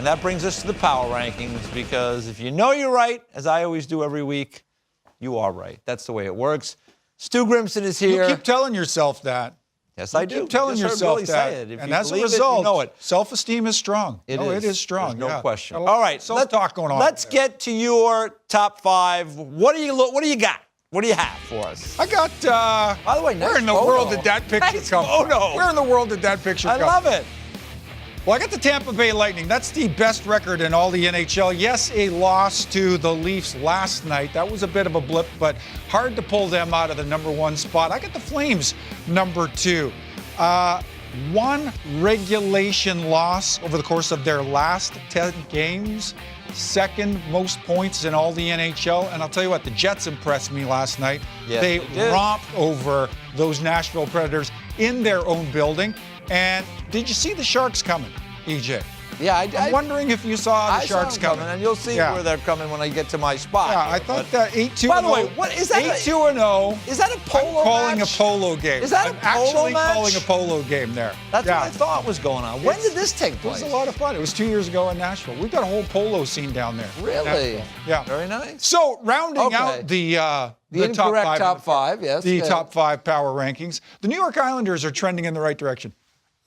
And that brings us to the power rankings, because if you know you're right, as I always do every week, you are right. That's the way it works. Stu Grimson is here. You keep telling yourself that. Yes, I do. You keep telling yourself that. And as a result, self-esteem is strong. It is strong. There's no question. All right, self-talk going on. Let's get to your top 5. What do you got? What do you have for us? I got. By the way, nice where in the photo. world did that picture come from? Where in the world did that picture come from? I love it. Well, I got the Tampa Bay Lightning. That's the best record in all the NHL. Yes, a loss to the Leafs last night. That was a bit of a blip, but hard to pull them out of the number 1 spot. I got the Flames number 2. 1 regulation loss over the course of their last 10 games. Second most points in all the NHL. And I'll tell you what, the Jets impressed me last night. Yes, they romped over those Nashville Predators in their own building. And did you see the Sharks coming, E.J.? Yeah, I'm wondering if you saw the Sharks coming. And you'll see where they're coming when I get to my spot. Yeah, I thought that 8-2-0. By the way, what is that? 8-2-0. Is that a polo I'm calling match? a polo game. Is that a polo match? Actually calling a polo game there. That's what I thought was going on. When did this take place? It was a lot of fun. It was 2 years ago in Nashville. We've got a whole polo scene down there. Really? Yeah. Very nice. So rounding out the incorrect top 5, yes. The top 5 power rankings. The New York Islanders are trending in the right direction.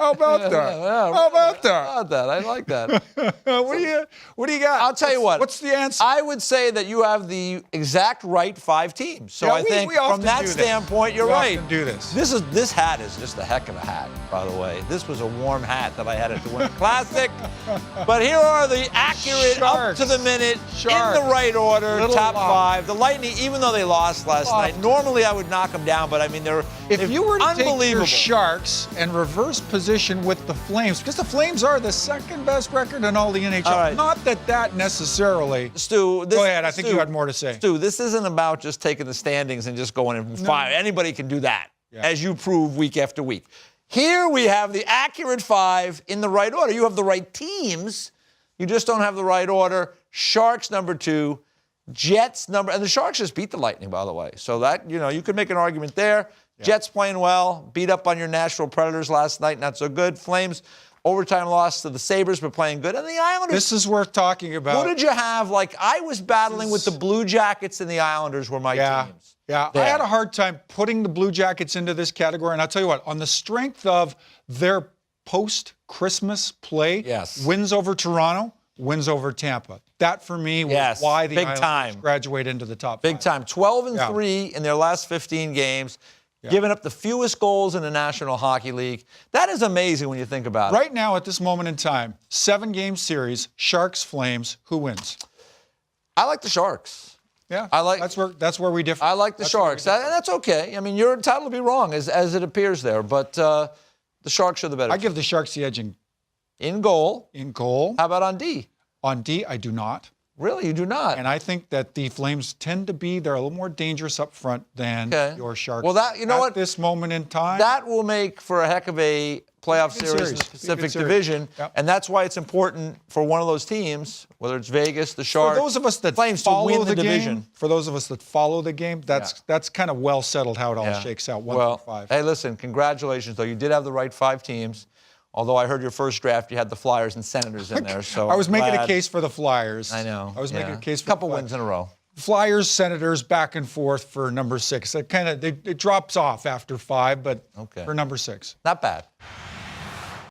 How about that? How about that? How about that? I like that. What do you got? I'll tell you what. What's the answer? I would say that you have the exact right 5 teams. So I think from that standpoint, you're right. We often do this. This hat is just a heck of a hat, by the way. This was a warm hat that I had at the Winter Classic. But here are the accurate, up to the minute, in the right order, top 5. The Lightning, even though they lost last night, normally I would knock them down, but I mean, they're unbelievable. If you were to take your Sharks and reverse position with the Flames, because the Flames are the second best record in all the NHL. All right. Not that necessarily. Stu, go ahead. I think you had more to say. Stu, this isn't about just taking the standings and just going in 5. Anybody can do that, as you prove week after week. Here we have the accurate 5 in the right order. You have the right teams. You just don't have the right order. Sharks number 2. Jets number, and the Sharks just beat the Lightning, by the way. So that, you could make an argument there. Yeah. Jets playing well, beat up on your Nashville Predators last night, not so good. Flames, overtime loss to the Sabres, but playing good. And the Islanders. This is worth talking about. Who did you have? Like, I was battling with the Blue Jackets and the Islanders were my teams. Yeah, I had a hard time putting the Blue Jackets into this category. And I'll tell you what, on the strength of their post-Christmas play, wins over Toronto, wins over Tampa. That, for me, was why the Islanders graduate into the top 5. Big time. 12-3 in their last 15 games. Giving up the fewest goals in the National Hockey League. That is amazing when you think about it. Right now, at this moment in time, 7-game series, Sharks, Flames, who wins? I like the Sharks. Yeah, that's where we differ. I like the Sharks, and that's okay. I mean, you're entitled to be wrong, as it appears there, but the Sharks are the better. I give the Sharks the edge in goal. In goal. How about on D? On D, I do not. Really? You do not? And I think that the Flames tend to be, they're a little more dangerous up front than your Sharks. Well, that, at this moment in time. That will make for a heck of a playoff series in the Pacific Division. Yep. And that's why it's important for one of those teams, whether it's Vegas, the Sharks, for those of us that Flames, follow to win the division. Game, for those of us that follow the game, that's kind of well settled how it all shakes out, 1-5. Hey, listen, congratulations, though. You did have the right 5 teams. Although I heard your first draft, you had the Flyers and Senators in there. So I was making a case for the Flyers. I know. I was making a case for a couple wins in a row. Flyers, Senators, back and forth for number 6. It drops off after 5, but for number 6. Not bad.